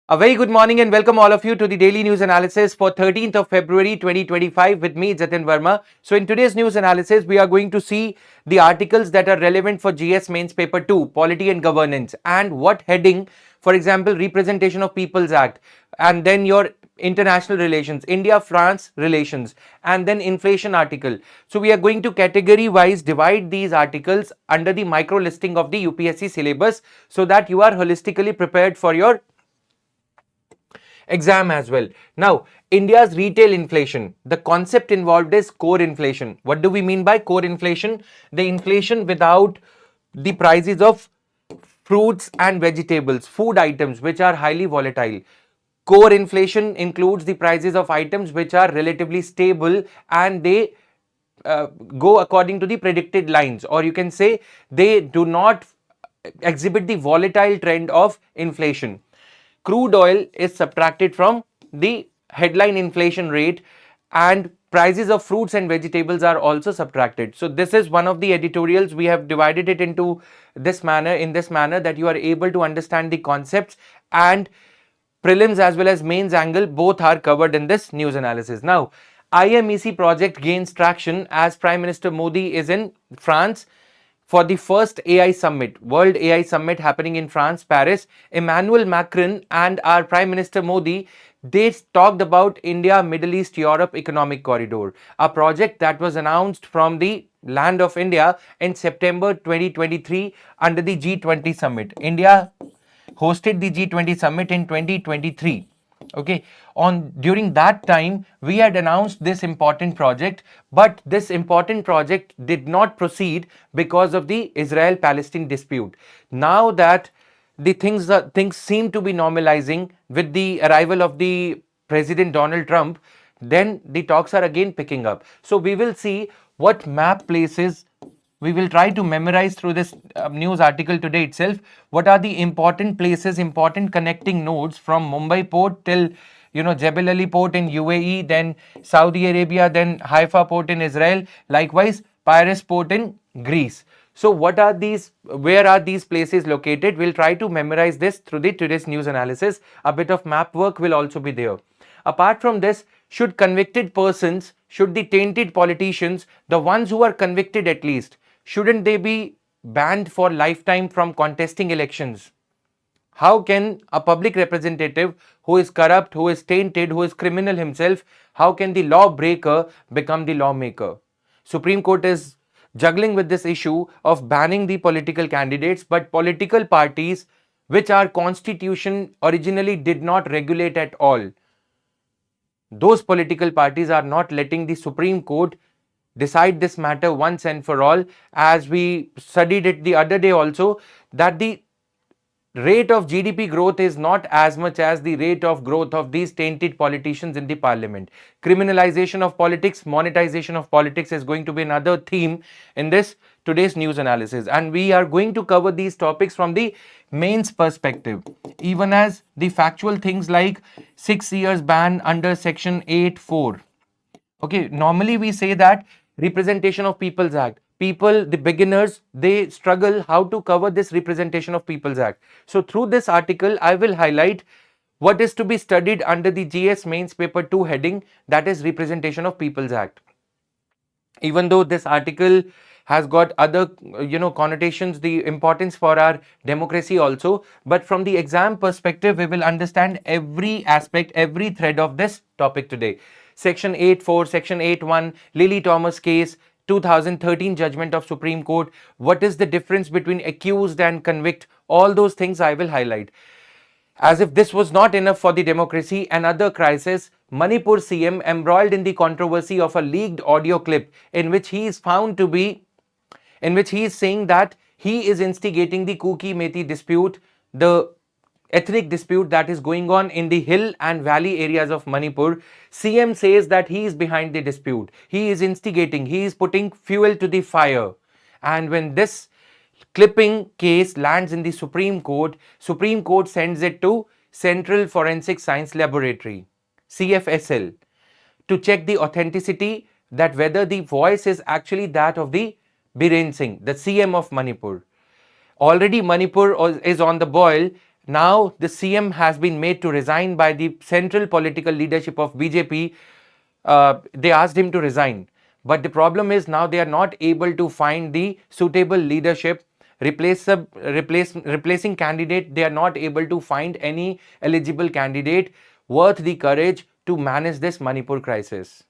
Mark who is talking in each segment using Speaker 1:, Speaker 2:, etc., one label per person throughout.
Speaker 1: A very good morning and welcome all of you to the daily news analysis for 13th of February 2025 with me Jatin Verma. So in today's news analysis we are going to see the articles that are relevant for GS mains paper 2 polity and governance and what heading, for example representation of people's act, and then your international relations, India France relations, and then inflation article. So we are going to category wise divide these articles under the micro listing of the UPSC syllabus so that you are holistically prepared for your exam as well. Now, India's retail inflation, the concept involved is core inflation. What do we mean by core inflation? The inflation without the prices of fruits and vegetables, food items which are highly volatile. Core inflation includes the prices of items which are relatively stable and they go according to the predicted lines, or you can say they do not exhibit the volatile trend of inflation. Crude oil is subtracted from the headline inflation rate and prices of fruits and vegetables are also subtracted. So this is one of the editorials. We have divided it into this manner, that you are able to understand the concepts, and prelims as well as mains angle both are covered in this news analysis. Now, IMEC project gains traction as Prime Minister Modi is in France for the first AI summit, World AI Summit happening in France, Paris. Emmanuel Macron and our Prime Minister Modi, they talked about India, Middle East, Europe Economic Corridor, a project that was announced from the land of India in September 2023 under the G20 summit. India hosted the G20 summit in 2023. Okay, during that time we had announced this important project, but this important project did not proceed because of the Israel-Palestine dispute. Now that the things seem to be normalizing with the arrival of the President Donald Trump, then the talks are again picking up. So we will see what map places. We will try to memorize through this news article today itself what are the important places, important connecting nodes from Mumbai port till Jebel Ali port in UAE, then Saudi Arabia, then Haifa port in Israel, likewise Piraeus port in Greece. So what are these, where are these places located? We'll try to memorize this through the today's news analysis. A bit of map work will also be there. Apart from this, should convicted persons, should the tainted politicians, the ones who are convicted at least, shouldn't they be banned for lifetime from contesting elections? How can a public representative who is corrupt, who is tainted, who is criminal himself, how can the lawbreaker become the lawmaker? Supreme Court is juggling with this issue of banning the political candidates, but political parties which our constitution originally did not regulate at all, those political parties are not letting the Supreme Court decide this matter once and for all. As we studied it the other day also, that the rate of GDP growth is not as much as the rate of growth of these tainted politicians in the parliament. Criminalization of politics, monetization of politics is going to be another theme in this today's news analysis, and we are going to cover these topics from the mains perspective, even as the factual things like 6 years ban under section 8(4). Okay, normally we say that representation of people's act, people, the beginners, they struggle how to cover this representation of people's act. So through this article I will highlight what is to be studied under the GS mains paper 2 heading, that is representation of people's act. Even though this article has got other connotations, the importance for our democracy also, but from the exam perspective we will understand every aspect, every thread of this topic today. Section 8(4), section 8(1), Lily Thomas case, 2013 judgment of Supreme Court, what is the difference between accused and convict, all those things I will highlight. As if this was not enough for the democracy, another crisis, Manipur CM embroiled in the controversy of a leaked audio clip in which he is found to be, in which he is saying that he is instigating the 𝐂𝐇𝐀 dispute, the ethnic dispute that is going on in the hill and valley areas of Manipur. CM says that he is behind the dispute, he is instigating, he is putting fuel to the fire. And when this clipping case lands in the Supreme Court sends it to Central Forensic Science Laboratory, CFSL, to check the authenticity, that whether the voice is actually that of the Biren Singh, the CM of Manipur. Already Manipur is on the boil Now the CM has been made to resign by the central political leadership of BJP. They asked him to resign, but the problem is now they are not able to find the suitable leadership. Replacing candidate, they are not able to find any eligible candidate worth the courage to manage this Manipur crisis.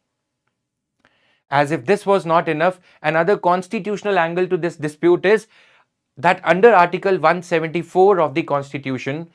Speaker 1: As if this was not enough, another constitutional angle to this dispute is that under Article 174 of the Constitution,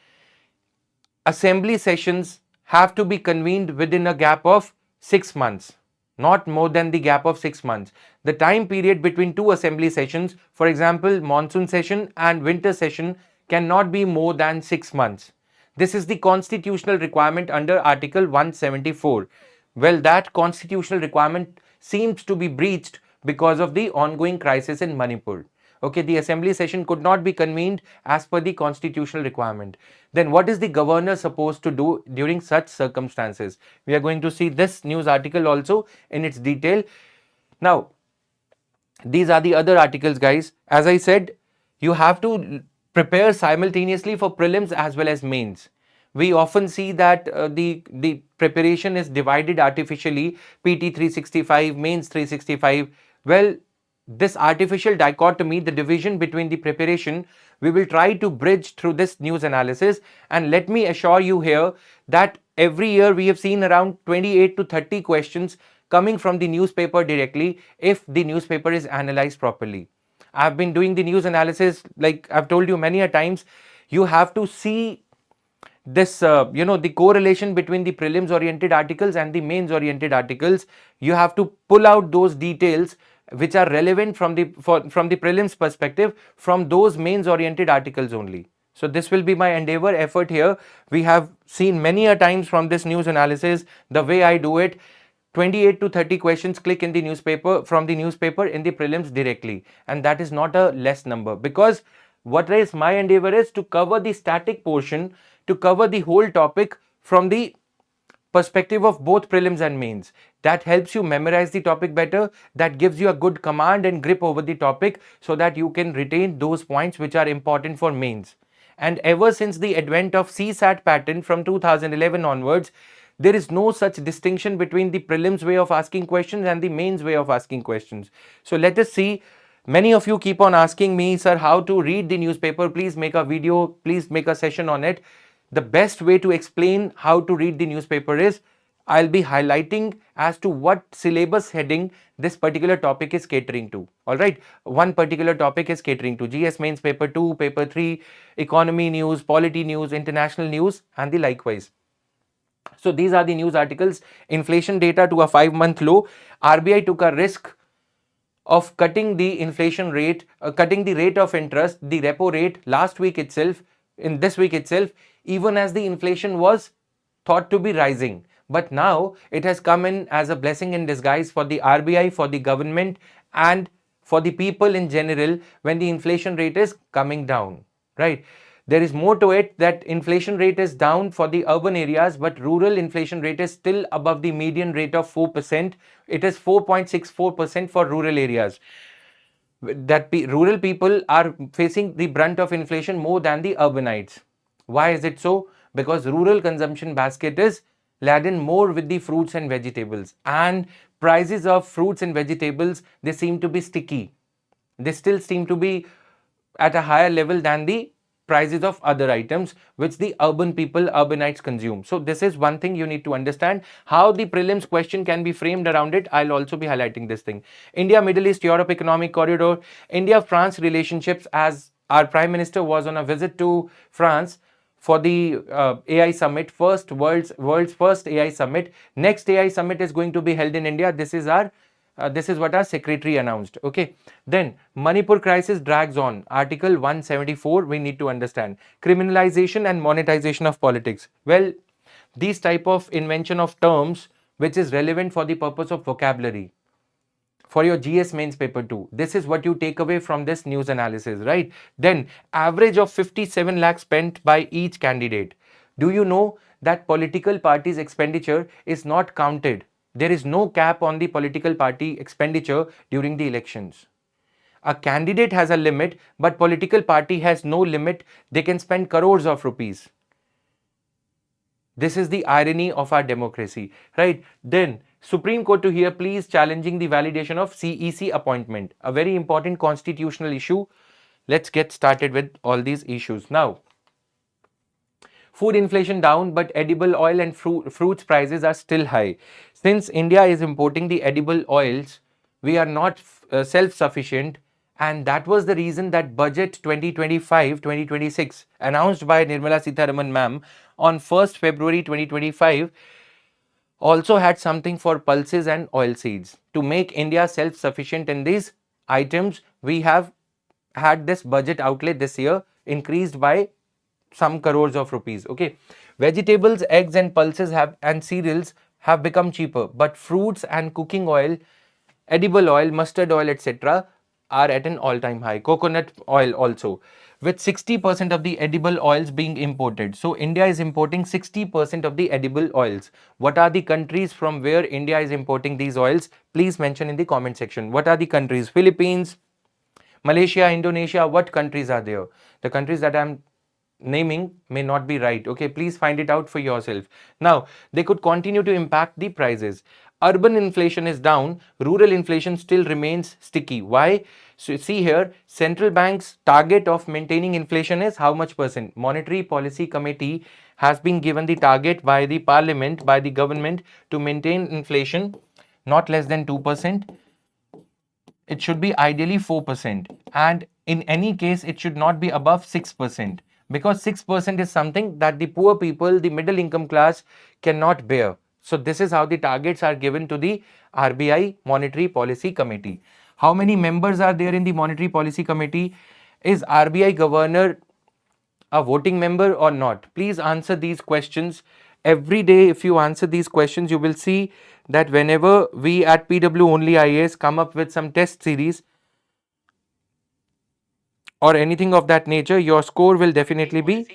Speaker 1: assembly sessions have to be convened within a gap of 6 months, not more than the gap of 6 months. The time period between two assembly sessions, for example, monsoon session and winter session, cannot be more than 6 months. This is the constitutional requirement under Article 174. Well, that constitutional requirement seems to be breached because of the ongoing crisis in Manipur. Okay, the assembly session could not be convened as per the constitutional requirement. Then what is the governor supposed to do during such circumstances? We are going to see this news article also in its detail. Now, these are the other articles, guys. As I said, you have to prepare simultaneously for prelims as well as mains. We often see that the preparation is divided artificially, PT 365, mains 365. Well, this artificial dichotomy, the division between the preparation, we will try to bridge through this news analysis. And let me assure you here that every year we have seen around 28 to 30 questions coming from the newspaper directly if the newspaper is analyzed properly. I've been doing the news analysis, like I've told you many a times. You have to see this the correlation between the prelims oriented articles and the mains oriented articles. You have to pull out those details which are relevant from the prelims perspective from those mains oriented articles only. So this will be my endeavor, effort here. We have seen many a times from this news analysis the way I do it. 28 to 30 questions click in the newspaper from the newspaper in the prelims directly, and that is not a less number, because what is my endeavor is to cover the static portion, to cover the whole topic from the perspective of both prelims and mains. That helps you memorize the topic better, that gives you a good command and grip over the topic so that you can retain those points which are important for mains. And ever since the advent of CSAT pattern from 2011 onwards, there is no such distinction between the prelims way of asking questions and the mains way of asking questions. So let us see. Many of you keep on asking me, sir, how to read the newspaper. Please make a video, please make a session on it. The best way to explain how to read the newspaper is I'll be highlighting as to what syllabus heading this particular topic is catering to. All right, one particular topic is catering to GS mains paper 2, paper 3, economy news, polity news, international news, and the likewise. So these are the news articles. Inflation data to a 5-month low. RBI took a risk of cutting the inflation rate, cutting the rate of interest, the repo rate last week itself, in this week itself, even as the inflation was thought to be rising. But now it has come in as a blessing in disguise for the RBI, for the government, and for the people in general when the inflation rate is coming down, right? There is more to it, that inflation rate is down for the urban areas, but rural inflation rate is still above the median rate of 4%. It is 4.64% for rural areas. That rural people are facing the brunt of inflation more than the urbanites. Why is it so? Because rural consumption basket is laden more with the fruits and vegetables, and prices of fruits and vegetables, they seem to be sticky. They still seem to be at a higher level than the prices of other items which the urban people, urbanites consume. So this is one thing you need to understand. How the prelims question can be framed around it, I'll also be highlighting this thing. India, Middle East, Europe Economic Corridor, India-France relationships, as our Prime Minister was on a visit to France for the AI summit, world's first AI summit. Next AI summit is going to be held in India. This is what our secretary announced. Okay. Then Manipur crisis drags on. Article 174 we need to understand. Criminalization and monetization of politics. Well, these type of invention of terms which is relevant for the purpose of vocabulary for your GS mains paper 2. This is what you take away from this news analysis, right? Then average of 57 lakhs spent by each candidate. Do you know that political parties expenditure is not counted? There is no cap on the political party expenditure during the elections. A candidate has a limit, but political party has no limit. They can spend crores of rupees. This is the irony of our democracy, right? Then Supreme Court to hear pleas challenging the validation of CEC appointment, a very important constitutional issue. Let's get started with all these issues now. Food inflation down, but edible oil and fruits prices are still high. Since India is importing the edible oils, we are not self-sufficient, and that was the reason that budget 2025-2026 announced by Nirmala Sitharaman ma'am on 1st February 2025 also had something for pulses and oilseeds. To make India self-sufficient in these items, we have had this budget outlay this year increased by some crores of rupees. Okay, vegetables, eggs and pulses and cereals have become cheaper, but fruits and cooking oil, edible oil, mustard oil, etc. are at an all-time high. Coconut oil also, with 60% of the edible oils being imported. So India is importing 60% of the edible oils. What are the countries from where India is importing these oils? Please mention in the comment section. What are the countries? Philippines, Malaysia, Indonesia, what countries are there? The countries that I'm naming may not be right. Okay, please find it out for yourself. Now, they could continue to impact the prices. Urban inflation is down, rural inflation still remains sticky. Why? So see here, central bank's target of maintaining inflation is how much percent? Monetary Policy Committee has been given the target by the parliament, by the government, to maintain inflation not less than 2%. It should be ideally 4%, and in any case it should not be above 6%, because 6% is something that the poor people, the middle income class cannot bear. So this is how the targets are given to the RBI Monetary Policy Committee. How many members are there in the Monetary Policy Committee? Is RBI governor a voting member or not? Please answer these questions. Every day if you answer these questions, you will see that whenever we at PW Only IAS come up with some test series or anything of that nature, your score will definitely be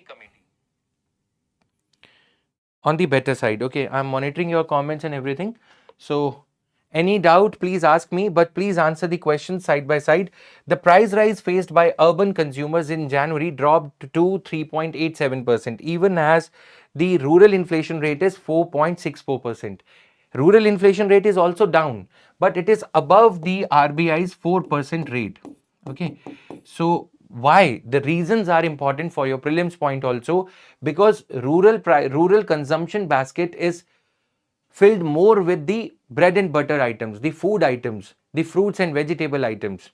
Speaker 1: on the better side. Okay, I'm monitoring your comments and everything. So any doubt, please ask me, but please answer the questions side by side. The price rise faced by urban consumers in January dropped to 3.87%, even as the rural inflation rate is 4.64%. Rural inflation rate is also down, but it is above the RBI's 4% rate. Okay, so why? The reasons are important for your prelims point also, because rural consumption basket is filled more with the bread and butter items, the food items, the fruits and vegetable items.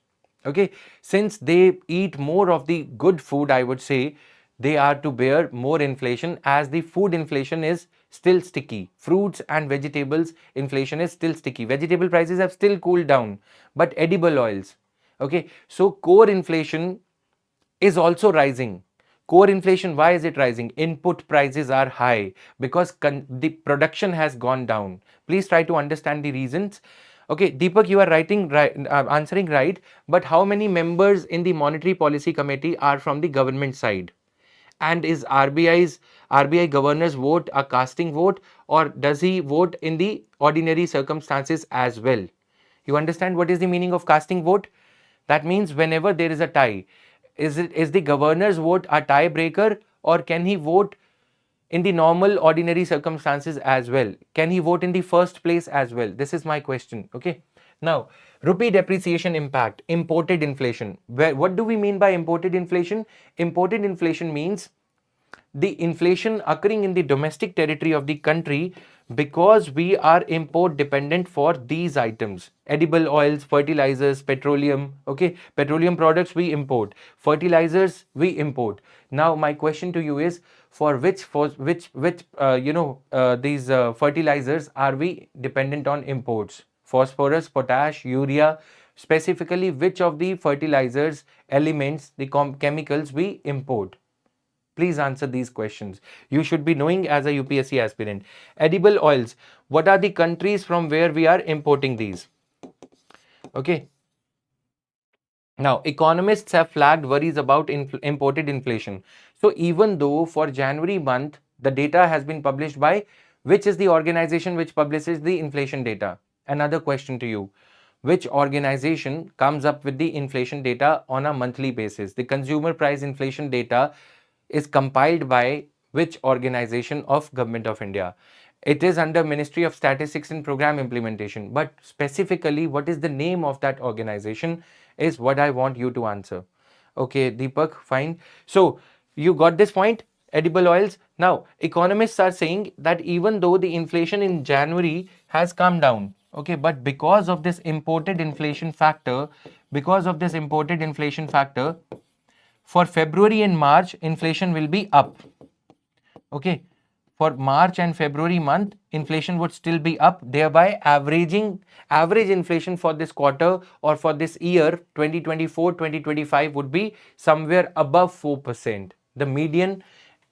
Speaker 1: Okay, since they eat more of the good food, I would say they are to bear more inflation, as the food inflation is still sticky. Fruits and vegetables inflation is still sticky. Vegetable prices have still cooled down, but edible oils. Okay, so core inflation is also rising. Core inflation, why is it rising? Input prices are high because the production has gone down. Please try to understand the reasons. Okay, Deepak, you are answering right, but how many members in the Monetary Policy Committee are from the government side? And is RBI governor's vote a casting vote, or does he vote in the ordinary circumstances as well? You understand what is the meaning of casting vote? That means whenever there is a tie, is the governor's vote a tiebreaker, or can he vote in the normal ordinary circumstances as well? Can he vote in the first place as well? This is my question. Okay. Now, rupee depreciation impact, imported inflation. What do we mean by imported inflation? Imported inflation means the inflation occurring in the domestic territory of the country because we are import dependent for these items: edible oils, fertilizers, petroleum. Okay, petroleum products we import, fertilizers we import. Now my question to you is, for which these fertilizers are we dependent on imports? Phosphorus, potash, urea. Specifically, which of the fertilizers elements, the chemicals we import? Please answer these questions. You should be knowing as a UPSC aspirant. Edible oils. What are the countries from where we are importing these? Okay. Now, economists have flagged worries about imported inflation. So, even though for January month, the data has been published by, which is the organization which publishes the inflation data? Another question to you. which organization comes up with the inflation data on a monthly basis? The consumer price inflation data is compiled by which organization of Government of India? It is under Ministry of Statistics and Program Implementation, but specifically what is the name of that organization is what I want you to answer. Okay, Deepak, fine. So you got this point, edible oils. Now, economists are saying that even though the inflation in January has come down, okay, but because of this imported inflation factor, for February and March, inflation will be up. Okay, for March and February month, inflation would still be up, thereby average inflation for this quarter or for this year 2024-2025 would be somewhere above 4%. The median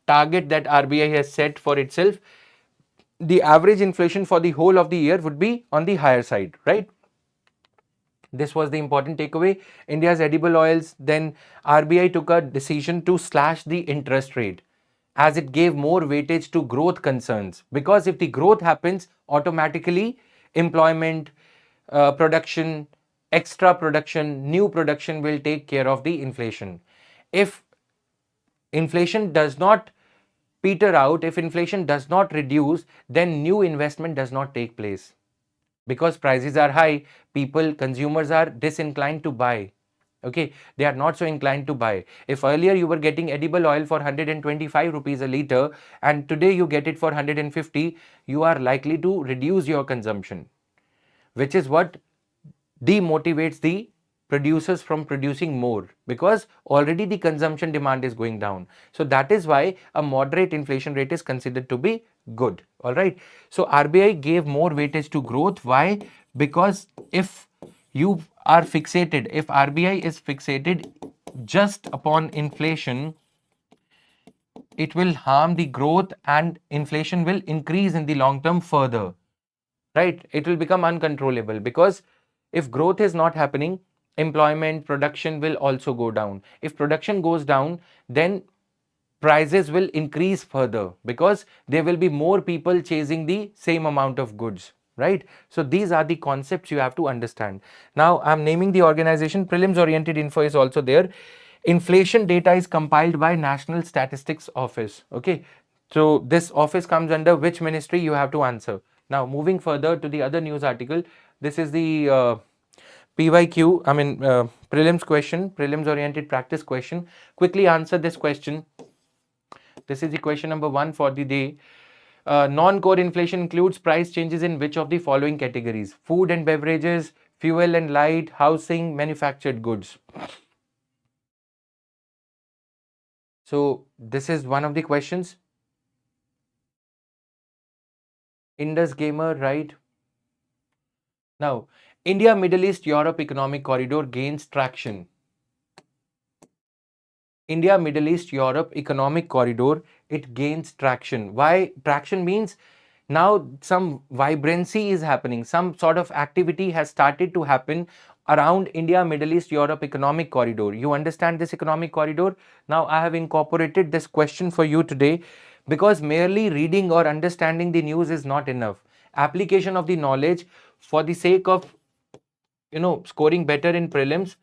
Speaker 1: target that RBI has set for itself, the average inflation for the whole of the year would be on the higher side, right? This was the important takeaway. India's edible oils, then RBI took a decision to slash the interest rate as it gave more weightage to growth concerns, because if the growth happens, automatically employment, production, extra production, new production will take care of the inflation. If inflation does not peter out, if inflation does not reduce, then new investment does not take place. Because prices are high, consumers are disinclined to buy. Okay, they are not so inclined to buy. If earlier you were getting edible oil for 125 rupees a liter and today you get it for 150, you are likely to reduce your consumption, which is what demotivates the producers from producing more, because already the consumption demand is going down. So that is why a moderate inflation rate is considered to be good. All right. So RBI gave more weightage to growth. Why? Because if you are fixated, if RBI is fixated just upon inflation, it will harm the growth and inflation will increase in the long term further. Right? It will become uncontrollable, because if growth is not happening, employment, production will also go down. If production goes down, then prices will increase further, because there will be more people chasing the same amount of goods, right? So these are the concepts you have to understand. Now I'm naming the organization. Prelims oriented info is also there. Inflation data is compiled by National Statistics Office. Okay, so this office comes under which ministry? You have to answer. Now moving further to the other news article, this is the PYQ, prelims question, prelims oriented practice question. Quickly answer this question. This is the question number 1 for the day. Non-core inflation includes price changes in which of the following categories? Food and beverages, fuel and light, housing, manufactured goods. So this is one of the questions. Indus Gamer, right? Now, India, Middle East, Europe Economic Corridor gains traction. India, Middle East, Europe Economic Corridor, it gains traction. Why? Traction means now some vibrancy is happening. Some sort of activity has started to happen around India, Middle East, Europe Economic Corridor. You understand this economic corridor? Now I have incorporated this question for you today, because merely reading or understanding the news is not enough. Application of the knowledge for the sake of, scoring better in prelims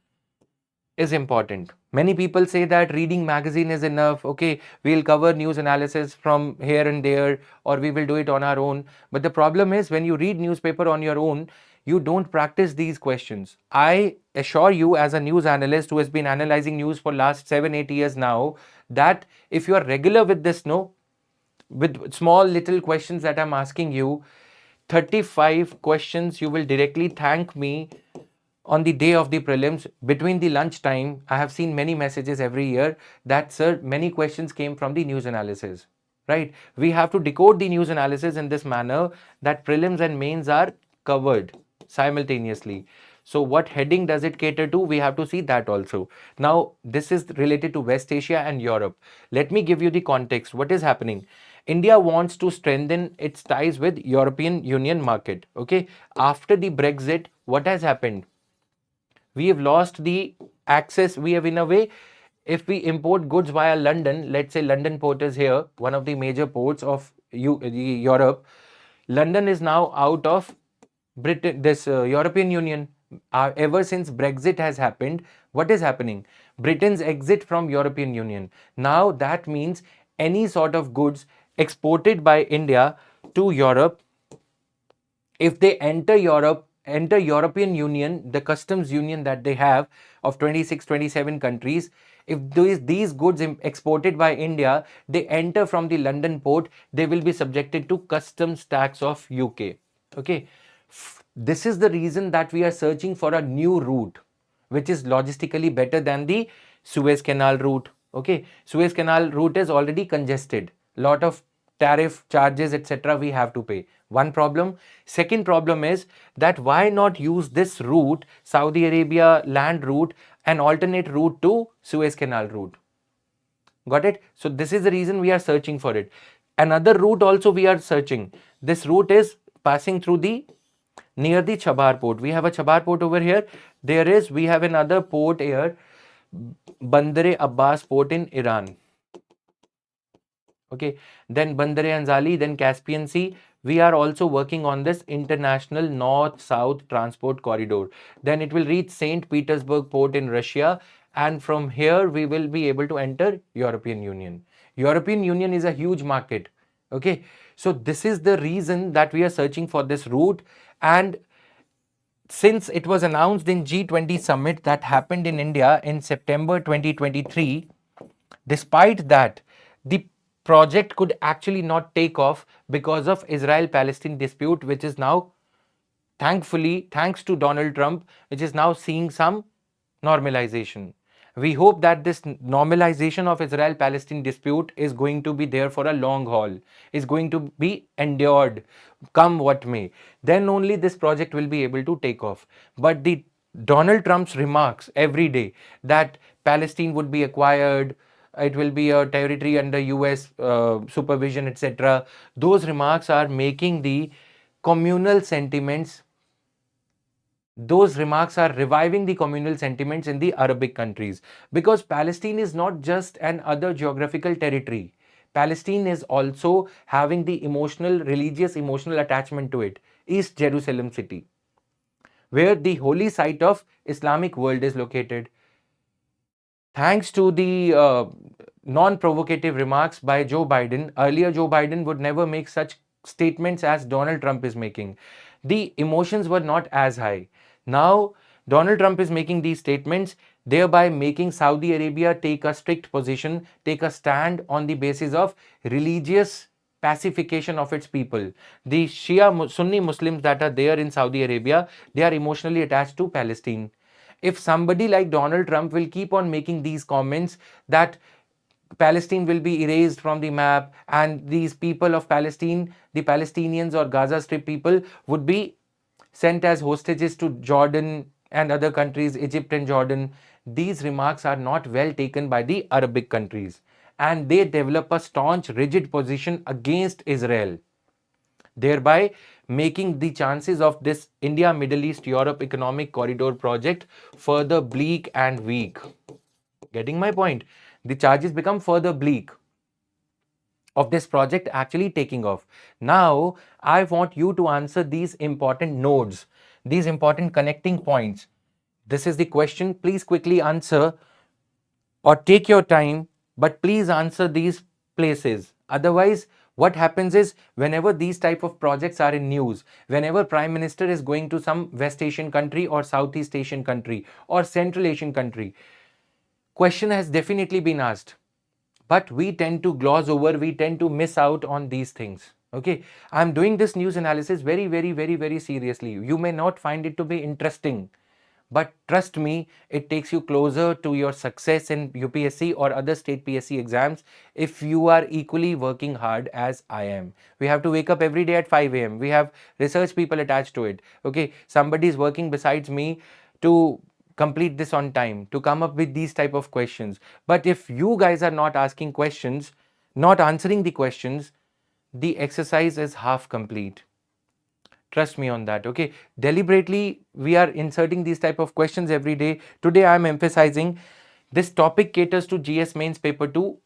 Speaker 1: is important. Many people say that reading magazine is enough. Okay, we'll cover news analysis from here and there, or we will do it on our own. But the problem is, when you read newspaper on your own, you don't practice these questions. I assure you, as a news analyst who has been analyzing news for last 7-8 years now, that if you are regular with this, with small little questions that I'm asking you, 35 questions, you will directly thank me on the day of the prelims between the lunch time. I have seen many messages every year that, sir, many questions came from the news analysis, right? We have to decode the news analysis in this manner that prelims and mains are covered simultaneously. So what heading does it cater to? We have to see that also. Now, this is related to West Asia and Europe. Let me give you the context. What is happening? India wants to strengthen its ties with European Union market. Okay. After the Brexit, what has happened? We have lost the access. We have, in a way, if we import goods via London, let's say London port is here, one of the major ports of Europe. London is now out of Britain, this European Union. Ever since Brexit has happened, what is happening? Britain's exit from European Union. Now that means any sort of goods exported by India to Europe, if they enter Europe, enter European Union, the customs union that they have of 26, 27 countries, if these goods exported by India, they enter from the London port, they will be subjected to customs tax of UK. Okay. This is the reason that we are searching for a new route, which is logistically better than the Suez Canal route. Okay. Suez Canal route is already congested. Lot of tariff charges, etc. we have to pay. One problem. Second problem is that why not use this route, Saudi Arabia land route, an alternate route to Suez Canal route? Got it? So this is the reason we are searching for it. Another route also we are searching. This route is passing through the near the Chabar port. We have a Chabar port over here. We have another port here, Bandar Abbas port in Iran. Okay, then Bandar Anzali, then Caspian Sea. We are also working on this international north-south transport corridor. Then it will reach St. Petersburg port in Russia, and from here we will be able to enter European Union. European Union is a huge market. Okay, so this is the reason that we are searching for this route. And since it was announced in G20 summit that happened in India in September 2023, despite that, the project could actually not take off because of Israel-Palestine dispute, which is now, thankfully, thanks to Donald Trump, which is now seeing some normalization. We hope that this normalization of Israel-Palestine dispute is going to be there for a long haul, is going to be endured, come what may. Then only this project will be able to take off. But the Donald Trump's remarks every day that Palestine would be acquired, it will be a territory under US supervision, etc. Those remarks are making the communal sentiments, those remarks are reviving the communal sentiments in the Arabic countries, because Palestine is not just an other geographical territory. Palestine is also having the emotional, religious, emotional attachment to it. East Jerusalem city, where the holy site of Islamic world is located. Thanks to the non-provocative remarks by Joe Biden, earlier Joe Biden would never make such statements as Donald Trump is making. The emotions were not as high. Now, Donald Trump is making these statements, thereby making Saudi Arabia take a strict position, take a stand on the basis of religious pacification of its people. The Shia Sunni Muslims that are there in Saudi Arabia, they are emotionally attached to Palestine. If somebody like Donald Trump will keep on making these comments that Palestine will be erased from the map and these people of Palestine, the Palestinians or Gaza Strip people, would be sent as hostages to Jordan and other countries, Egypt and Jordan, these remarks are not well taken by the Arabic countries, and they develop a staunch, rigid position against Israel, thereby making the chances of this India, Middle East, Europe economic corridor project further bleak and weak. Getting my point? The charges become further bleak of this project actually taking off. Now, I want you to answer these important nodes, these important connecting points. This is the question. Please quickly answer or take your time, but please answer these places. Otherwise, what happens is, whenever these type of projects are in news, whenever Prime Minister is going to some West Asian country or Southeast Asian country or Central Asian country, question has definitely been asked, but we tend to gloss over, we tend to miss out on these things. Okay, I'm doing this news analysis very seriously. You may not find it to be interesting, but trust me, it takes you closer to your success in UPSC or other state PSC exams if you are equally working hard as I am. We have to wake up every day at 5 a.m. We have research people attached to it. Okay, somebody is working besides me to complete this on time, to come up with these type of questions. But if you guys are not asking questions, not answering the questions, the exercise is half complete. Trust me on that. Okay, deliberately we are inserting these type of questions every day. Today I am emphasizing this topic caters to GS mains paper 2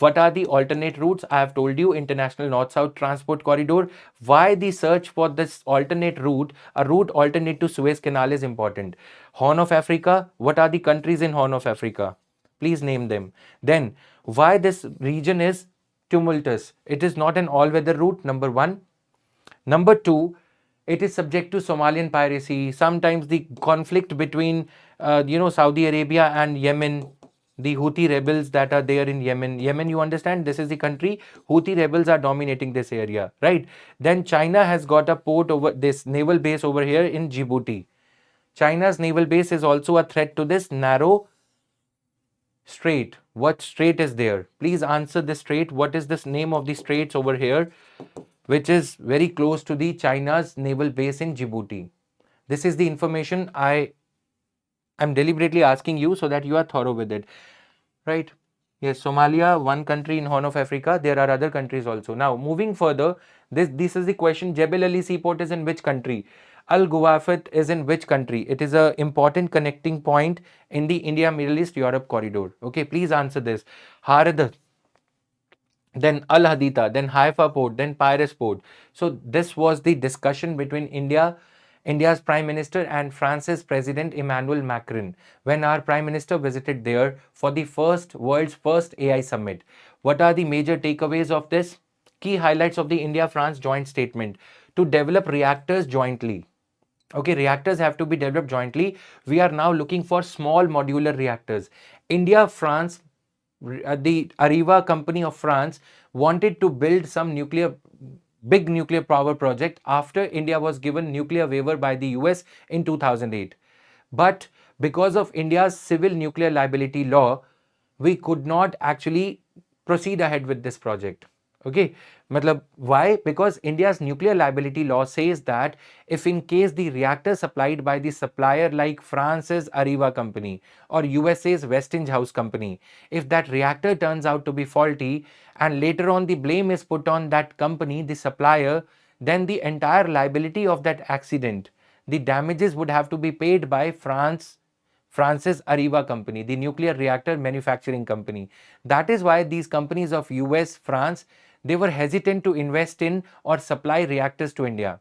Speaker 1: What are the alternate routes? I have told you, international north-south transport corridor. Why the search for this alternate route, a route alternate to Suez Canal, is important? Horn of Africa. What are the countries in Horn of Africa? Please name them. Then, why this region is tumultuous? It is not an all-weather route, number one. Number two, it is subject to Somalian piracy. Sometimes the conflict between, Saudi Arabia and Yemen, the Houthi rebels that are there in Yemen. Yemen, you understand, this is the country. Houthi rebels are dominating this area, right? Then China has got a port over this naval base over here in Djibouti. China's naval base is also a threat to this narrow strait. What strait is there? Please answer this strait. What is this name of the straits over here, which is very close to the China's naval base in Djibouti? This is the information I am deliberately asking you so that you are thorough with it, right? Yes, Somalia, one country in Horn of Africa. There are other countries also. Now, moving further, this is the question. Jebel Ali Seaport is in which country? Al Guwafat is in which country? It is an important connecting point in the India, Middle East, Europe corridor. Okay, please answer this. Harad, then Al Haditha, then Haifa port, then Piraeus port. So this was the discussion between India's Prime Minister and France's President Emmanuel Macron when our Prime Minister visited there for the world's first AI summit. What are the major takeaways of this? Key highlights of the India-France joint statement: to develop reactors jointly. Okay, reactors have to be developed jointly. We are now looking for small modular reactors. India, France, the Arriva company of France wanted to build some big nuclear power project after India was given nuclear waiver by the US in 2008. But because of India's civil nuclear liability law, we could not actually proceed ahead with this project. Okay, matlab, why? Because India's nuclear liability law says that if in case the reactor supplied by the supplier like France's Arriva company or USA's Westinghouse company, if that reactor turns out to be faulty and later on the blame is put on that company, the supplier, then the entire liability of that accident, the damages would have to be paid by France's Arriva company, the nuclear reactor manufacturing company. That is why these companies of US, France, they were hesitant to invest in or supply reactors to India.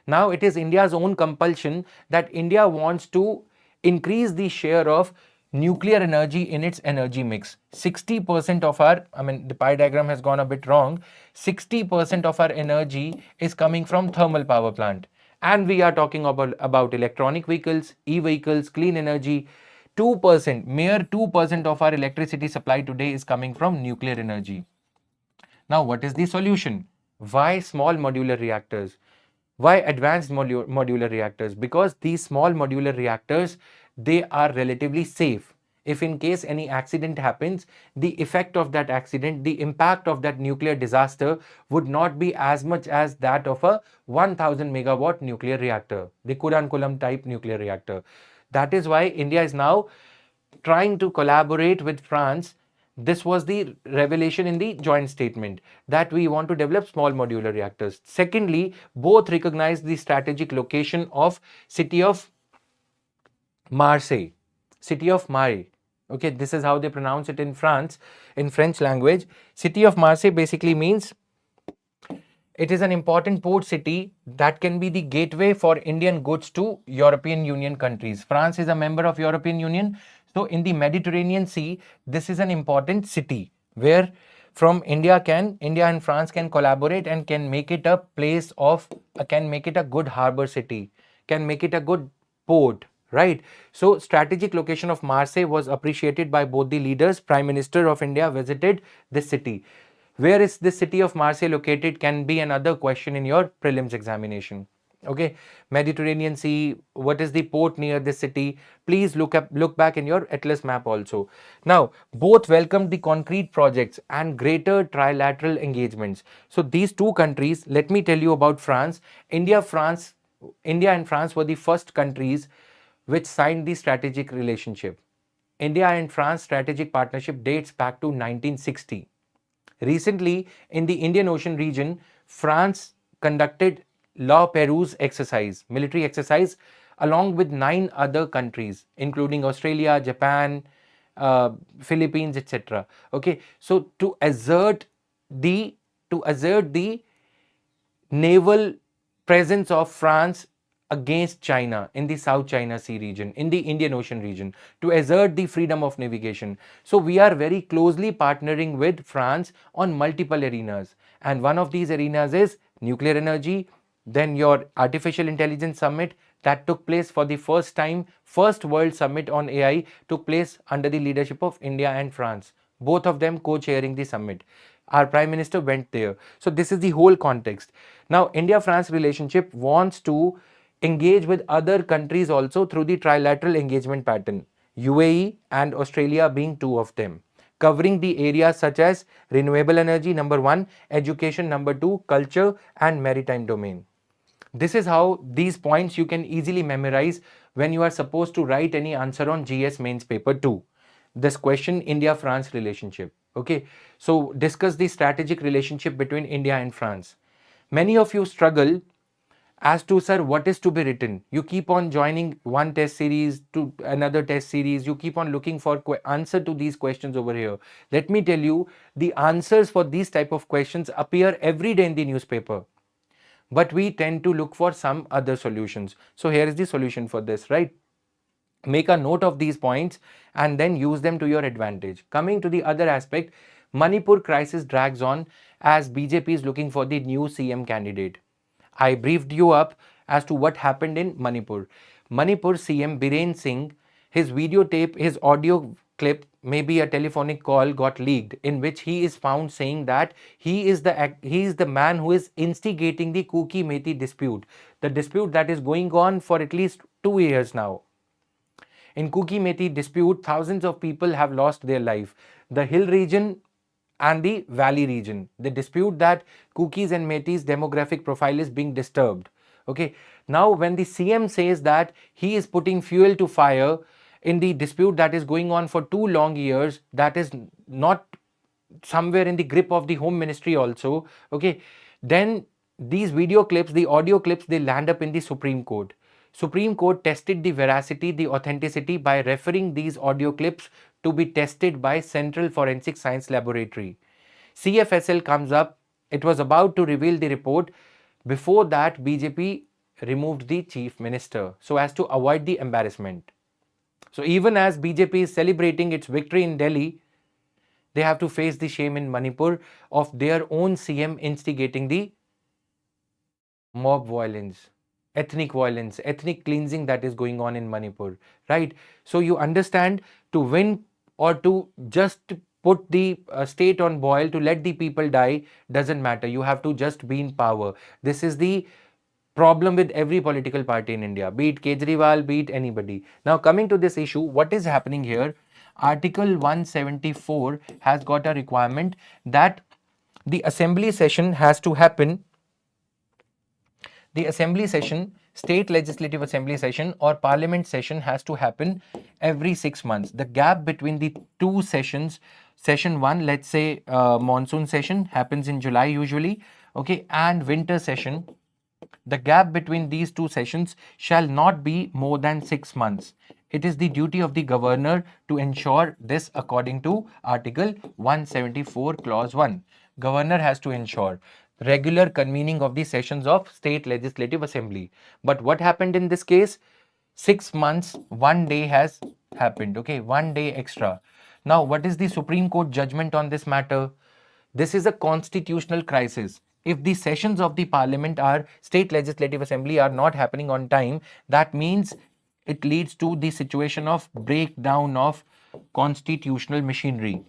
Speaker 1: Now it is India's own compulsion that India wants to increase the share of nuclear energy in its energy mix. 60% of our, the pie diagram has gone a bit wrong. 60% of our energy is coming from thermal power plant. And we are talking about electronic vehicles, e-vehicles, clean energy. 2%, mere 2% of our electricity supply today is coming from nuclear energy. Now, what is the solution? Why small modular reactors? Why advanced modular reactors? Because these small modular reactors, they are relatively safe. If in case any accident happens, the effect of that accident, the impact of that nuclear disaster would not be as much as that of a 1000 megawatt nuclear reactor, the Kudankulam type nuclear reactor. That is why India is now trying to collaborate with France. This was the revelation in the joint statement that we want to develop small modular reactors. Secondly, both recognize the strategic location of city of Marseille. City of Marseille. Okay, this is how they pronounce it in France, in French language. City of Marseille basically means it is an important port city that can be the gateway for Indian goods to European Union countries. France is a member of European Union. So in the Mediterranean Sea, this is an important city where from India and France can collaborate and can make it a place of, can make it a good harbor city, can make it a good port, right? So strategic location of Marseille was appreciated by both the leaders. Prime Minister of India visited this city. Where is this city of Marseille located can be another question in your prelims examination. Okay, Mediterranean Sea, what is the port near this city? Please look back in your Atlas map also. Now, both welcomed the concrete projects and greater trilateral engagements. So these two countries, let me tell you about France. India and France were the first countries which signed the strategic relationship. India and France strategic partnership dates back to 1960. Recently, in the Indian Ocean region, France conducted La Perouse exercise, military exercise, along with 9 other countries, including Australia, Japan, Philippines, etc. Okay, so to assert the naval presence of France against China in the South China Sea region, in the Indian Ocean region, to assert the freedom of navigation. So we are very closely partnering with France on multiple arenas. And one of these arenas is nuclear energy, then your artificial intelligence summit that took place for the first time, first world summit on AI took place under the leadership of India and France, both of them co-chairing the summit. Our prime minister went there. So this is the whole context. Now India-France relationship wants to engage with other countries also through the trilateral engagement pattern, UAE and Australia being two of them, covering the areas such as renewable energy number 1, education number 2, culture and maritime domain. This is how these points you can easily memorize when you are supposed to write any answer on GS mains paper 2. This question, India-France relationship. Okay, so discuss the strategic relationship between India and France. Many of you struggle as to, sir, what is to be written. You keep on joining one test series to another test series. You keep on looking for answer to these questions over here. Let me tell you, the answers for these type of questions appear every day in the newspaper. But we tend to look for some other solutions. So here is the solution for this, right? Make a note of these points and then use them to your advantage. Coming to the other aspect, Manipur crisis drags on as BJP is looking for the new CM candidate. I briefed you up as to what happened in Manipur. Manipur CM Biren Singh, his videotape, his audio clip, maybe a telephonic call got leaked in which he is found saying that he is the man who is instigating the 𝐂�KI-𝐀𝐍𝐃𝐄𝐃 dispute, the dispute that is going on for at least 2 years now. In 𝐂�KI-𝐀𝐍𝐃𝐄𝐃 dispute, thousands of people have lost their life. The hill region and the valley region. They dispute that 𝐂�KIs and 𝐀ETIs demographic profile is being disturbed. Okay. Now, when the CM says that he is putting fuel to fire in the dispute that is going on for 2 long years, that is not somewhere in the grip of the Home Ministry also. Okay. Then these video clips, the audio clips, they land up in the Supreme Court. Supreme Court tested the veracity, the authenticity by referring these audio clips to be tested by Central Forensic Science Laboratory. CFSL comes up. It was about to reveal the report. Before that, BJP removed the chief minister so as to avoid the embarrassment. So even as BJP is celebrating its victory in Delhi, they have to face the shame in Manipur of their own CM instigating the mob violence, ethnic cleansing that is going on in Manipur, right? So you understand, to win or to just put the state on boil, to let the people die, doesn't matter. You have to just be in power. This is the problem with every political party in India, be it Kejriwal, be it anybody. Now coming to this issue, what is happening here? Article 174 has got a requirement that the assembly session has to happen. The assembly session, state legislative assembly session or parliament session, has to happen every 6 months. The gap between the two sessions, session 1, let's say monsoon session happens in July usually, okay, and winter session, the gap between these two sessions shall not be more than 6 months. It is the duty of the governor to ensure this according to Article 174 Clause 1. Governor has to ensure regular convening of the sessions of State Legislative Assembly. But what happened in this case? 6 months, 1 day has happened. Okay, 1 day extra. Now, what is the Supreme Court judgment on this matter? This is a constitutional crisis. If the sessions of the parliament or state legislative assembly are not happening on time, that means it leads to the situation of breakdown of constitutional machinery.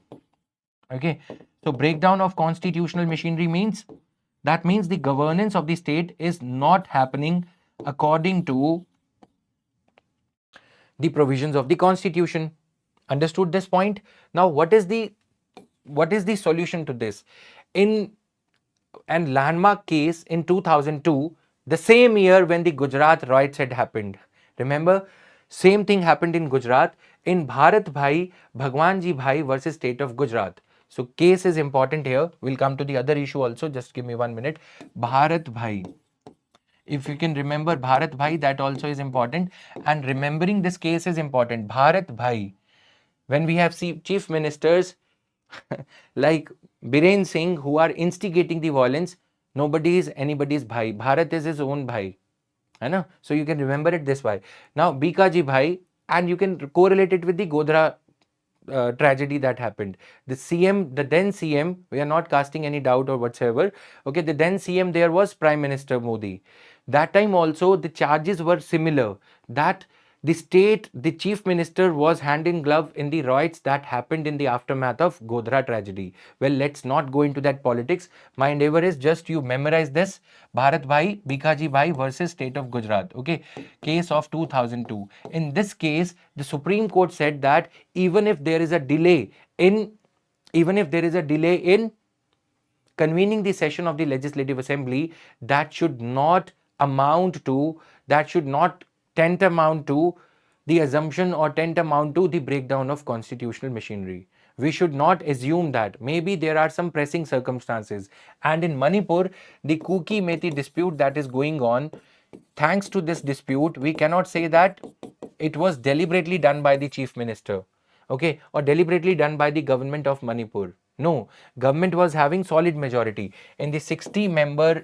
Speaker 1: Okay, so breakdown of constitutional machinery means, that means the governance of the state is not happening according to the provisions of the constitution. Understood this point? Now, what is the solution to this? In an landmark case in 2002, the same year when the Gujarat riots had happened. Remember, same thing happened in Gujarat in Bharat Bhai, Bhagwan Ji Bhai versus State of Gujarat. So case is important here. We'll come to the other issue also. Just give me 1 minute. Bharat Bhai. If you can remember Bharat Bhai, that also is important. And remembering this case is important. Bharat Bhai. when we have chief ministers like Biren Singh who are instigating the violence, nobody is anybody's bhai. Bharat is his own bhai. है ना? So you can remember it this way. Now Bikaji bhai, and you can correlate it with the Godhra tragedy that happened. The CM, the then CM, we are not casting any doubt or whatsoever. Okay, the then CM there was Prime Minister Modi. That time also the charges were similar, that the chief minister was hand in glove in the riots that happened in the aftermath of Godhra tragedy. Well, let's not go into that politics. My endeavor is just you memorize this. Bharat Bhai, Bikaji Bhai versus State of Gujarat. Okay, case of 2002. In this case, the Supreme Court said that even if there is a delay in convening the session of the Legislative Assembly, that should not tantamount to the assumption or tantamount to the breakdown of constitutional machinery. We should not assume that. Maybe there are some pressing circumstances. And in Manipur, the 𝐂𝐇𝐀𝐍𝐃𝐄𝐃 dispute that is going on, thanks to this dispute, we cannot say that it was deliberately done by the chief minister, okay, or deliberately done by the government of Manipur. No, government was having solid majority in the 60 MLA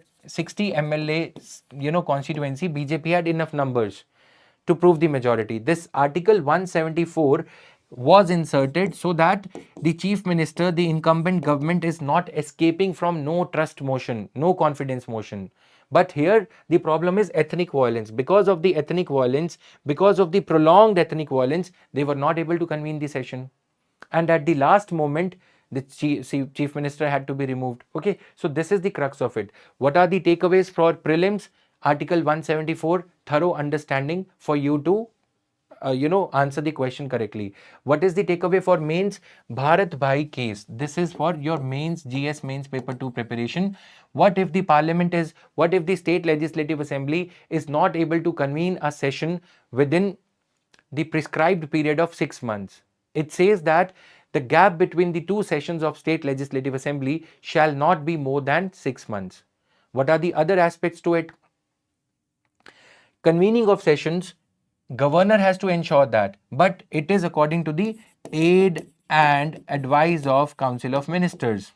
Speaker 1: constituency. BJP had enough numbers to prove the majority. This article 174 was inserted so that the chief minister, the incumbent government, is not escaping from no trust motion, no confidence motion. But here the problem is ethnic violence. Because of the ethnic violence, because of the prolonged ethnic violence, they were not able to convene the session. And at the last moment, the chief minister had to be removed. Okay, so this is the crux of it. What are the takeaways for prelims? Article 174, thorough understanding for you to answer the question correctly. What is the takeaway for mains? Bharat Bhai case. This is for your mains, GS mains paper 2 preparation. What if the state legislative assembly is not able to convene a session within the prescribed period of 6 months? It says that the gap between the two sessions of state legislative assembly shall not be more than 6 months. What are the other aspects to it? Convening of sessions, governor has to ensure that, but it is according to the aid and advice of Council of Ministers.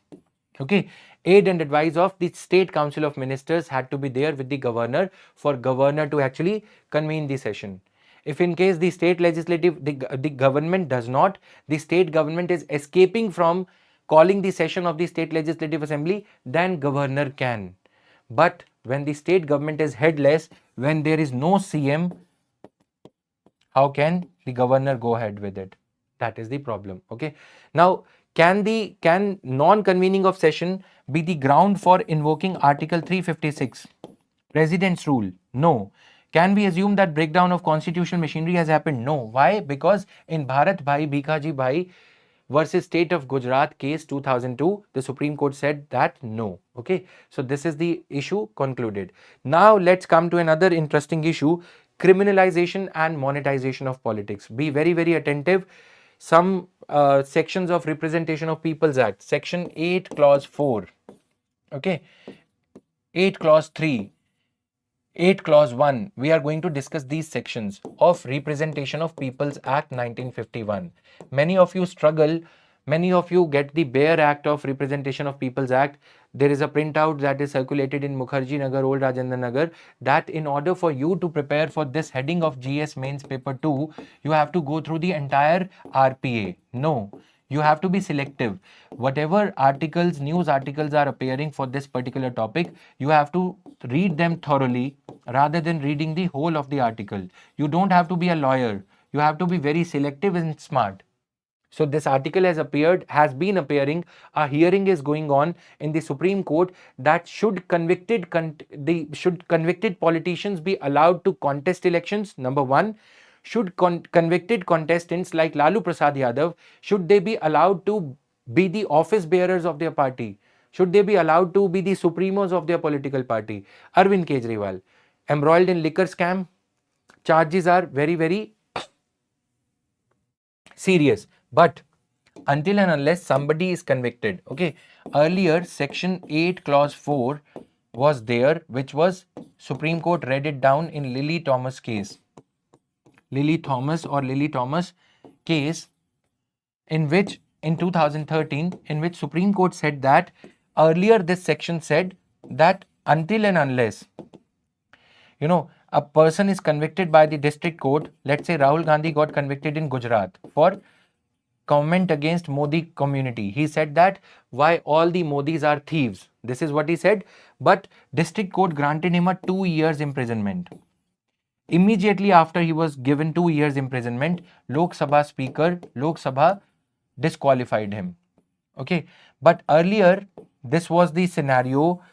Speaker 1: Okay, aid and advice of the State Council of Ministers had to be there with the governor for governor to actually convene the session. If in case the state legislative, the government does not, the state government is escaping from calling the session of the state legislative assembly, then governor can. But when the state government is headless, when there is no CM, how can the governor go ahead with it? That is the problem. Okay. Now, can non-convening of session be the ground for invoking Article 356, President's rule? No. Can we assume that breakdown of constitutional machinery has happened? No. Why? Because in Bharat Bhai, Bikaji Bhai versus State of Gujarat case 2002, the Supreme Court said that no. Okay. So this is the issue concluded. Now let's come to another interesting issue: criminalization and monetization of politics. Be very, very attentive. Some sections of Representation of People's Act, Section 8, Clause 4, okay, 8, Clause 3, 8, Clause 1, we are going to discuss these sections of Representation of People's Act 1951. Many of you struggle, many of you get the bare act of Representation of People's Act. There is a printout that is circulated in Mukherjee Nagar, Old Rajendra Nagar, that in order for you to prepare for this heading of GS mains paper 2, you have to go through the entire RPA. No. You have to be selective. Whatever articles, news articles are appearing for this particular topic, you have to read them thoroughly rather than reading the whole of the article. You don't have to be a lawyer. You have to be very selective and smart. So this article has been appearing. A hearing is going on in the Supreme Court that should convicted politicians be allowed to contest elections? Number one. Should convicted contestants like Lalu Prasad Yadav, should they be allowed to be the office bearers of their party? Should they be allowed to be the supremos of their political party? Arvind Kejriwal, embroiled in liquor scam, charges are very, very serious. But until and unless somebody is convicted, okay, earlier Section 8, Clause 4 was there, which was Supreme Court read it down in Lily Thomas case. Lily Thomas case, in which in 2013, in which Supreme Court said that earlier this section said that until and unless, you know, a person is convicted by the district court, let's say Rahul Gandhi got convicted in Gujarat for comment against Modi community. He said that why all the Modis are thieves. This is what he said. But district court granted him a 2 years imprisonment. Immediately after he was given 2 years imprisonment, Lok Sabha Speaker, Lok Sabha disqualified him. Okay. But earlier, this was the scenario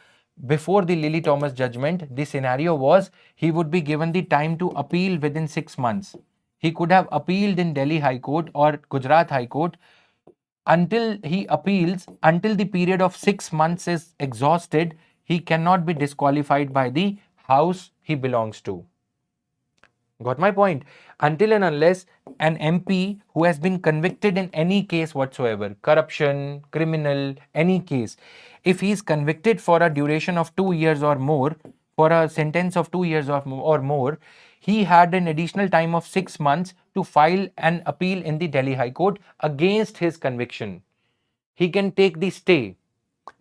Speaker 1: before the Lily Thomas judgment. The scenario was he would be given the time to appeal within 6 months. He could have appealed in Delhi High Court or Gujarat High Court. Until he appeals, until the period of 6 months is exhausted, he cannot be disqualified by the house he belongs to. Got my point? Until and unless an MP who has been convicted in any case whatsoever, corruption, criminal, any case, if he is convicted for a duration of 2 years or more, for a sentence of 2 years or more, he had an additional time of 6 months to file an appeal in the Delhi High Court against his conviction. He can take the stay.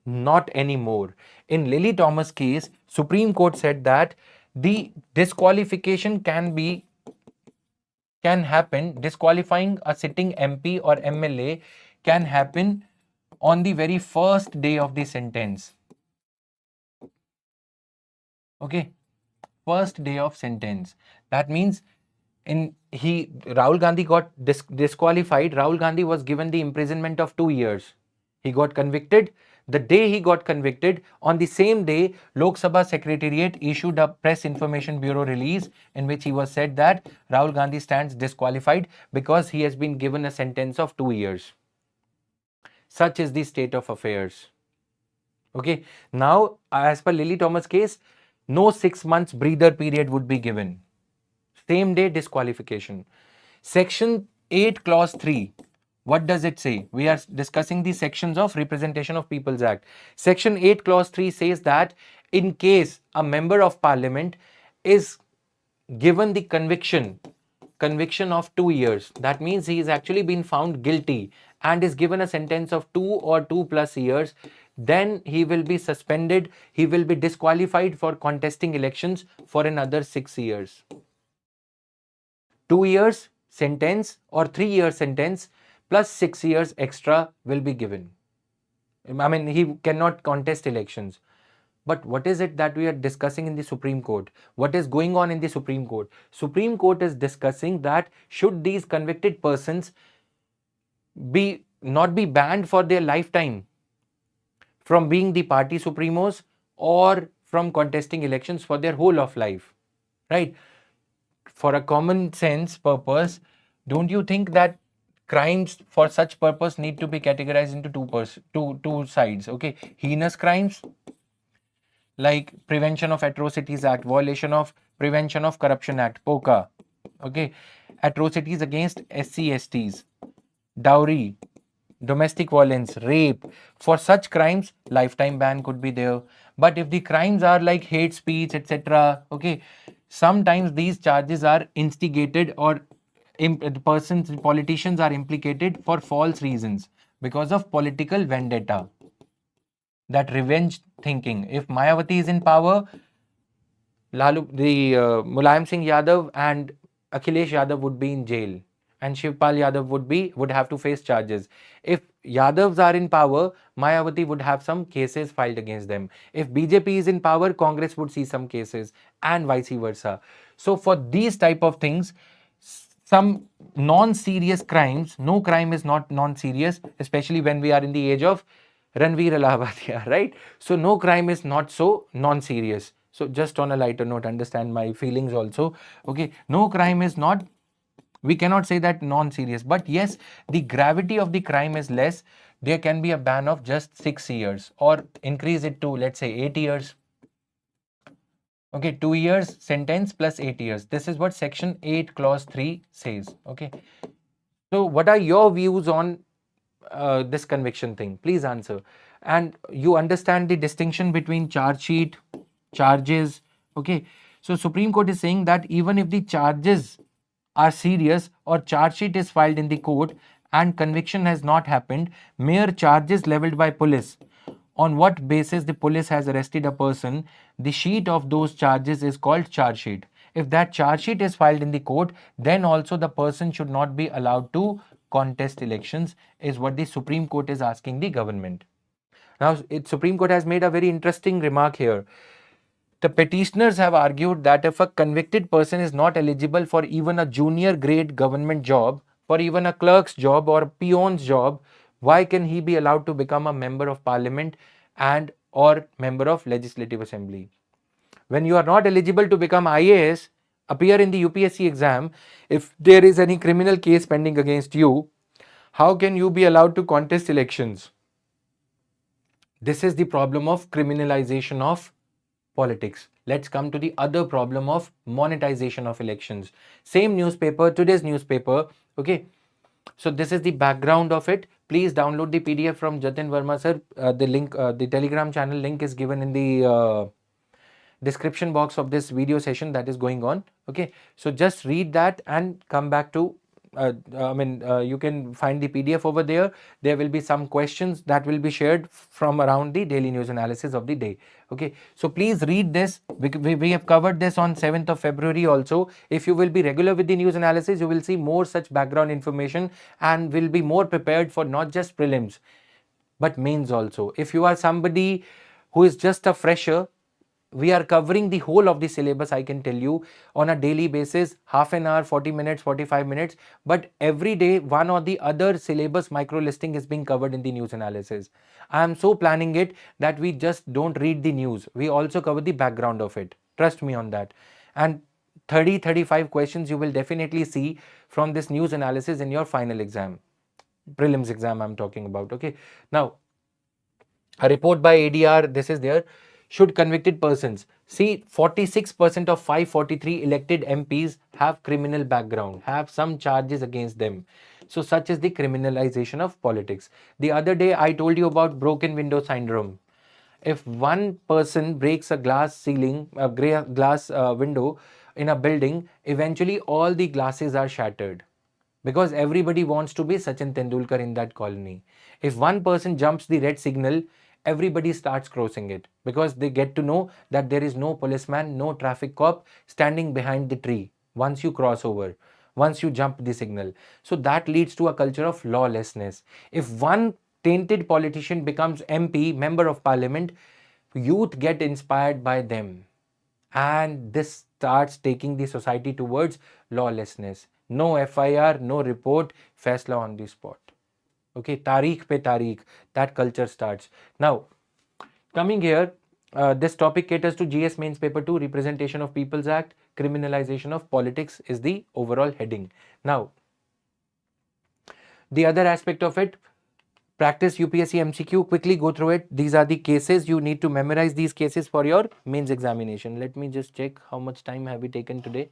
Speaker 1: Not anymore. In Lily Thomas case, Supreme Court said that the disqualification can happen, disqualifying a sitting MP or MLA can happen on the very first day of the sentence. Okay, first day of sentence. That means Rahul Gandhi got disqualified. Rahul Gandhi was given the imprisonment of 2 years. He got convicted. The day he got convicted, on the same day, Lok Sabha Secretariat issued a Press Information Bureau release in which he was said that Rahul Gandhi stands disqualified because he has been given a sentence of 2 years. Such is the state of affairs. Okay. Now, as per Lily Thomas case, no 6 months breather period would be given. Same day disqualification. Section 8 clause 3. What does it say? We are discussing the sections of Representation of People's Act. Section 8 clause 3 says that in case a member of parliament is given the conviction of 2 years, that means he is actually been found guilty and is given a sentence of 2 or 2+ years, then he will be suspended, he will be disqualified for contesting elections for another 6 years. 2 years sentence or 3 year sentence plus 6 years extra will be given. I mean, he cannot contest elections. But what is it that we are discussing in the Supreme Court? What is going on in the Supreme Court? Supreme Court is discussing that should these convicted persons not be banned for their lifetime from being the party supremos or from contesting elections for their whole of life, right? For a common sense purpose, don't you think that crimes for such purpose need to be categorized into two sides? Okay, heinous crimes like Prevention of Atrocities Act, Violation of Prevention of Corruption Act, POCA. Okay, atrocities against SC/STs, dowry, domestic violence, rape. For such crimes, lifetime ban could be there. But if the crimes are like hate speech, etc., okay, sometimes these charges are instigated or politicians are implicated for false reasons because of political vendetta, that revenge thinking. If Mayawati is in power, Mulayam Singh Yadav and Akhilesh Yadav would be in jail, and Shivpal Yadav would have to face charges. If Yadavs are in power, Mayawati would have some cases filed against them. If BJP is in power, Congress would see some cases, and vice versa. So for these type of things, some non-serious crimes, no crime is not non-serious, especially when we are in the age of Ranveer Allahabadiya, right? So no crime is not so non-serious. So just on a lighter note, understand my feelings also. Okay, no crime is not, we cannot say that non-serious, but yes, the gravity of the crime is less. There can be a ban of just 6 years or increase it to, let's say, 8 years. Okay, 2 years sentence plus 8 years. This is what section 8 clause 3 says. Okay. So what are your views on this conviction thing? Please answer. And you understand the distinction between charge sheet, charges. Okay. So Supreme Court is saying that even if the charges are serious or charge sheet is filed in the court and conviction has not happened, mere charges leveled by police, on what basis the police has arrested a person, the sheet of those charges is called charge sheet. If that charge sheet is filed in the court, then also the person should not be allowed to contest elections, is what the Supreme Court is asking the government. Now, Supreme Court has made a very interesting remark here. The petitioners have argued that if a convicted person is not eligible for even a junior grade government job, for even a clerk's job or a peon's job, why can he be allowed to become a member of parliament and or member of legislative assembly? When you are not eligible to become IAS, appear in the UPSC exam, if there is any criminal case pending against you, how can you be allowed to contest elections? This is the problem of criminalization of politics. Let's come to the other problem of monetization of elections. Same newspaper, today's newspaper. Okay. So this is the background of it. Please download the PDF from Jatin Verma sir. The link, the Telegram channel link is given in the description box of this video session that is going on. Okay. So just read that and come back to you can find the PDF over there. There will be some questions that will be shared from around the daily news analysis of the day. Okay, so please read this. We have covered this on 7th of February also. If you will be regular with the news analysis, you will see more such background information and will be more prepared for not just prelims but mains also. If you are somebody who is just a fresher, we are covering the whole of the syllabus, I can tell you, on a daily basis, half an hour, 40 minutes, 45 minutes, but every day one or the other syllabus micro listing is being covered in the news analysis. I am so planning it that we just don't read the news, we also cover the background of it. Trust me on that. And 30-35 questions you will definitely see from this news analysis in your final exam, prelims exam I'm talking about. Okay, now a report by ADR, this is there. Should convicted persons, see 46% of 543 elected MPs have criminal background, have some charges against them. So such is the criminalization of politics. The other day I told you about broken window syndrome. If one person breaks a glass ceiling, a glass window in a building, eventually all the glasses are shattered because everybody wants to be Sachin Tendulkar in that colony. If one person jumps the red signal, everybody starts crossing it because they get to know that there is no policeman, no traffic cop standing behind the tree once you cross over, once you jump the signal. So that leads to a culture of lawlessness. If one tainted politician becomes MP, member of parliament, youth get inspired by them. And this starts taking the society towards lawlessness. No FIR, no report, faisla on the spot. Okay, tarikh pe tarikh, that culture starts. Now, coming here, this topic caters to GS Mains Paper 2, Representation of People's Act, Criminalization of Politics is the overall heading. Now, the other aspect of it, practice UPSC MCQ, quickly go through it. These are the cases. You need to memorize these cases for your mains examination. Let me just check how much time have we taken today.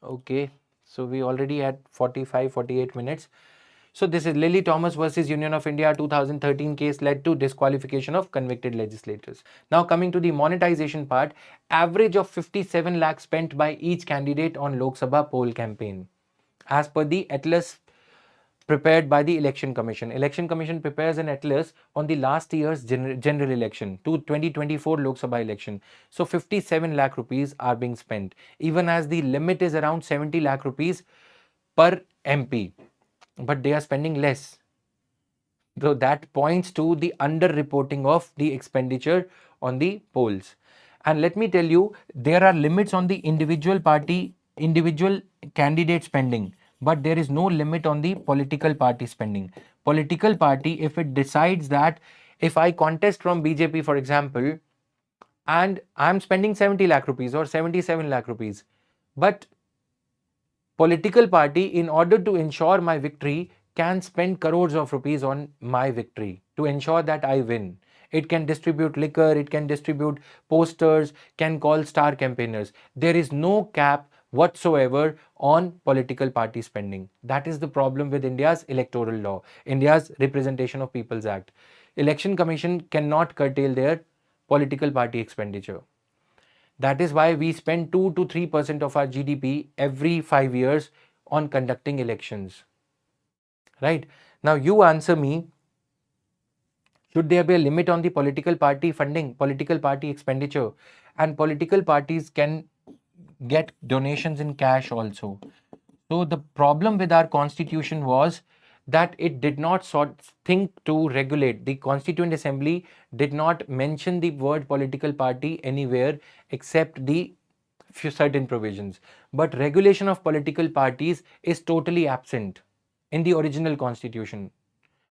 Speaker 1: Okay, so we already had 45-48 minutes. So this is Lily Thomas versus Union of India 2013 case led to disqualification of convicted legislators. Now coming to the monetization part, average of 57 lakh spent by each candidate on Lok Sabha poll campaign as per the atlas prepared by the Election Commission. Election Commission prepares an atlas on the last year's general election to 2024 Lok Sabha election. So 57 lakh rupees are being spent, even as the limit is around 70 lakh rupees per MP, but they are spending less. So that points to the under-reporting of the expenditure on the polls. And let me tell you, there are limits on the individual party, individual candidate spending, but there is no limit on the political party spending. Political party, if it decides that if I contest from BJP, for example, and I'm spending 70 lakh rupees or 77 lakh rupees, but political party, in order to ensure my victory, can spend crores of rupees on my victory to ensure that I win. It can distribute liquor, it can distribute posters, can call star campaigners. There is no cap whatsoever on political party spending. That is the problem with India's electoral law, India's Representation of People's Act. Election Commission cannot curtail their political party expenditure. That is why we spend 2 to 3% of our GDP every 5 years on conducting elections. Right? Now you answer me, should there be a limit on the political party funding, political party expenditure? And political parties can get donations in cash also. So the problem with our constitution was that it did not think to regulate. The Constituent Assembly did not mention the word political party anywhere except the few certain provisions. But regulation of political parties is totally absent in the original constitution.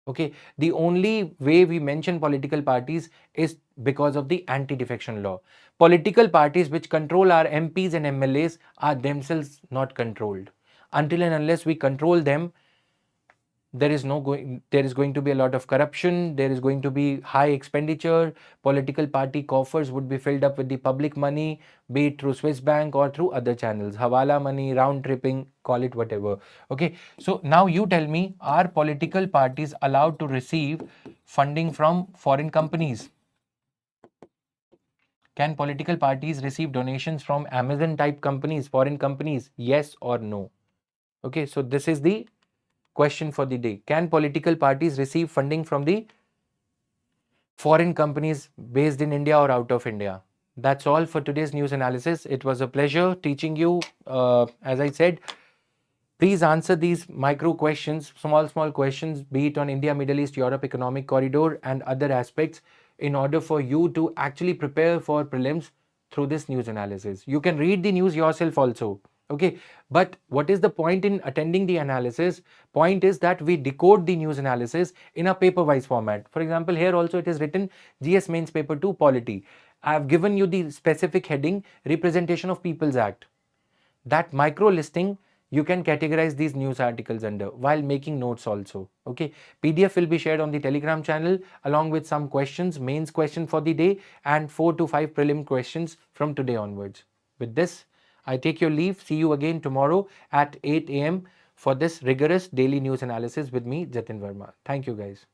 Speaker 1: Okay, the only way we mention political parties is because of the anti-defection law. Political parties which control our MPs and MLAs are themselves not controlled. Until and unless we control them, there is going to be a lot of corruption, there is going to be high expenditure, political party coffers would be filled up with the public money, be it through Swiss bank or through other channels, hawala money, round tripping, call it whatever. Okay, so now you tell me, are political parties allowed to receive funding from foreign companies? Can political parties receive donations from Amazon type companies, foreign companies? Yes or no? Okay, so this is the question for the day. Can political parties receive funding from the foreign companies based in India or out of India? That's all for today's news analysis. It was a pleasure teaching you. As I said, please answer these micro questions, small questions, be it on India, Middle East, Europe, economic corridor and other aspects, in order for you to actually prepare for prelims through this news analysis. You can read the news yourself also. Okay, but what is the point in attending the analysis? Point is that we decode the news analysis in a paper-wise format. For example, here also it is written GS Mains Paper 2 Polity. I have given you the specific heading, Representation of People's Act. That micro listing you can categorize these news articles under while making notes also. Okay, PDF will be shared on the Telegram channel along with some questions, mains question for the day, and 4 to 5 prelim questions from today onwards. With this, I take your leave. See you again tomorrow at 8 a.m. for this rigorous daily news analysis with me, Jatin Verma. Thank you guys.